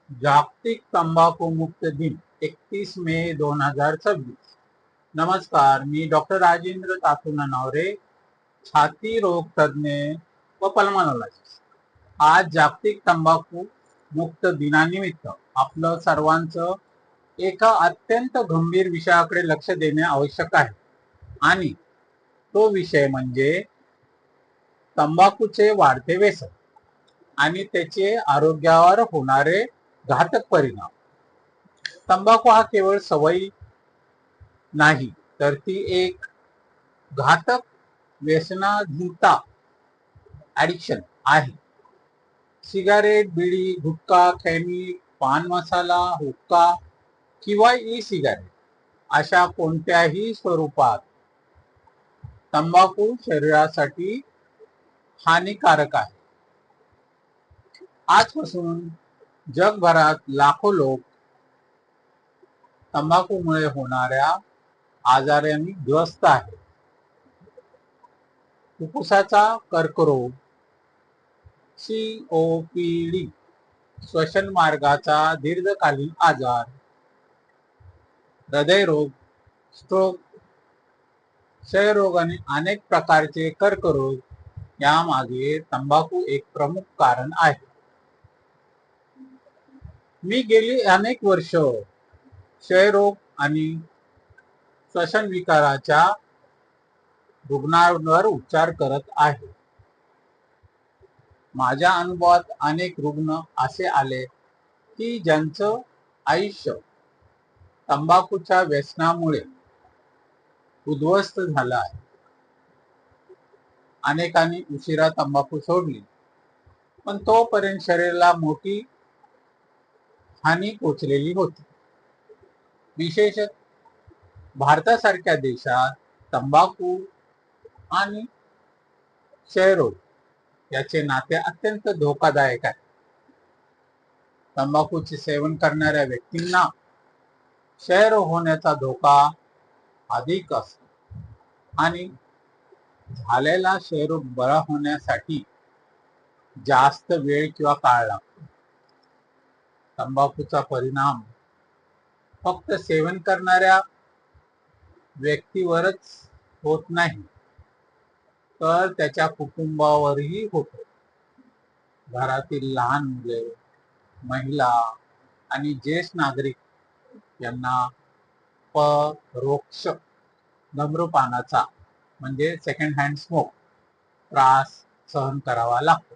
जागतिक तंबाखू मुक्त दिन 31 मे 2026। नमस्कार, मी डॉक्टर राजेंद्र तातू ननावरे, छाती रोग तज्ञ व पल्मोनॉलॉजिस्ट। आज जागतिक तंबाखू मुक्त दिनानिमित्त आपलं सर्वांचं एका अत्यंत गंभीर विषयाकडे लक्ष देणे आवश्यक आहे आणि तो विषय म्हणजे तंबाखूचे वाढते व्यसन आणि त्याचे आरोग्यावर होणारे घातक परिणाम। तंबाखू हा केवळ सवयी नाही, तर ती एक घातक व्यसनाधीनता ॲडिक्शन आहे। सिगारेट, बिडी, गुटखा, खैनी, पान मसाला, हुक्का किंवा ई सिगारेट अशा कोणत्याही स्वरूपात तंबाखू शरीरासाठी हानिकारक आहे। आजपासून जगभरात लाखो लोक तंबाखूमुळे होणाऱ्या आजारांनी ग्रस्त आहेत। फुफ्फुसाचा कर्करोग, COPD, श्वसन मार्गाचा दीर्घकालीन आजार, हृदयरोग, स्ट्रोक, क्षयरोग आणि अनेक प्रकारचे कर्करोग यामागे तंबाखू एक प्रमुख कारण आहे। मी गेली अनेक वर्ष क्षयरोग आणि श्वसन विकाराच्या रुग्णांवर उपचार करत आहे। माझ्या अनुभवात अनेक रुग्ण असे आले की ज्यांचं आयुष्य तंबाखूच्या व्यसनामुळे उद्ध्वस्त झालं आहे। अनेकांनी उशिरा तंबाखू सोडली, पण तोपर्यंत शरीराला मोठी हानी पोचलेली होती। विशेषतः भारतासारख्या देशात तंबाखू आणि क्षयरोग याचे नाते अत्यंत धोकादायक आहे। तंबाखूचे सेवन करणाऱ्या व्यक्तींना क्षयरोग होण्याचा धोका अधिक असतो आणि झालेला क्षयरोग बरा होण्यासाठी जास्त वेळ किंवा काळ लागतो। तंबाखूचा परिणाम फक्त सेवन करणाऱ्या व्यक्तीवरच होत नाही, तर त्याच्या कुटुंबावरही होतो। घरातील लहान मुले, महिला आणि ज्येष्ठ नागरिक यांना परोक्ष धूम्रपानाचा म्हणजे सेकंड हँड स्मोक त्रास सहन करावा लागतो।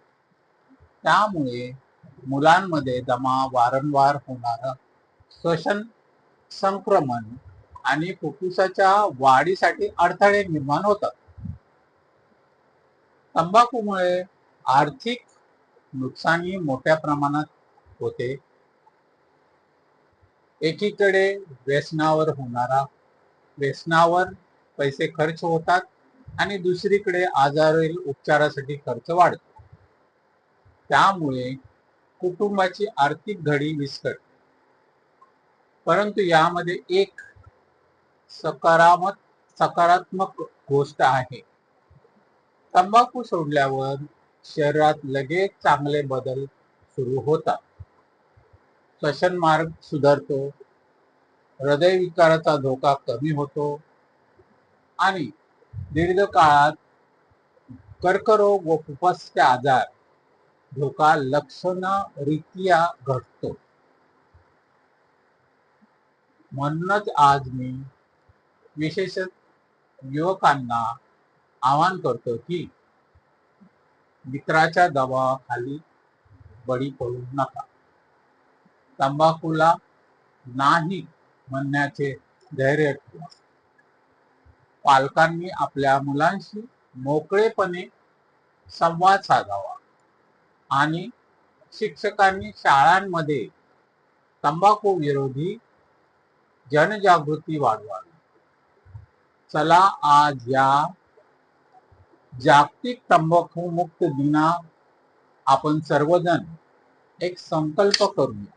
त्यामुळे मुलांमध्ये दमा, वारंवार होणारं श्वसन संक्रमण आणि फुफ्फुसाच्या वाढीसाठी अडथळे निर्माण होतात। तंबाखूमुळे आर्थिक नुकसानही मोठ्या प्रमाणात होते। एकीकडे व्यसनावर पैसे खर्च होतात आणि दुसरीकडे आजारी उपचारासाठी खर्च वाढतो। त्यामुळे कुटुंबाची आर्थिक घडी विस्कटते। परंतु यामध्ये एक सकारात्मक गोष्ट आहे। तंबाखू सोडल्यावर शरीरात लगेच चांगले बदल सुरू होतात। श्वसन मार्ग सुधारतो, हृदयविकाराचा धोका कमी होतो आणि दीर्घकाळात कर्करोग व फुफ्फुसाचे आजार धोका लक्षणरीत्या घटतो। म्हणूनच आज मी विशेषतः युवकांना आवाहन करतो की मित्राच्या दबावाखाली बळी पडू नका। तंबाखूला नाही म्हणण्याचे धैर्य ठेवा। पालकांनी आपल्या मुलांशी मोकळेपणे संवाद साधावा आणि शिक्षकांनी शाळांमध्ये तंबाखू विरोधी जनजागृती वाढवावी। चला आज या जागतिक तंबाखू मुक्त दिना आपण सर्वजण एक संकल्प करूया।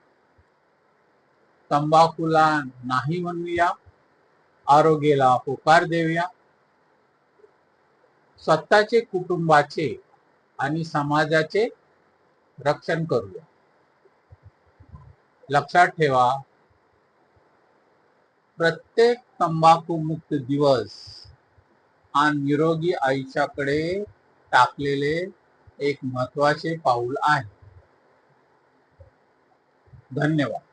तंबाखूला नाही म्हणूया, आरोग्याला होकार देऊया, स्वतःचे, कुटुंबाचे आणि समाजाचे रक्षण करूया। लक्षात ठेवा, प्रत्येक तंबाखूमुक्त दिवस हा निरोगी आयुष्याकडे टाकलेले एक महत्वाचे पाऊल आहे. धन्यवाद.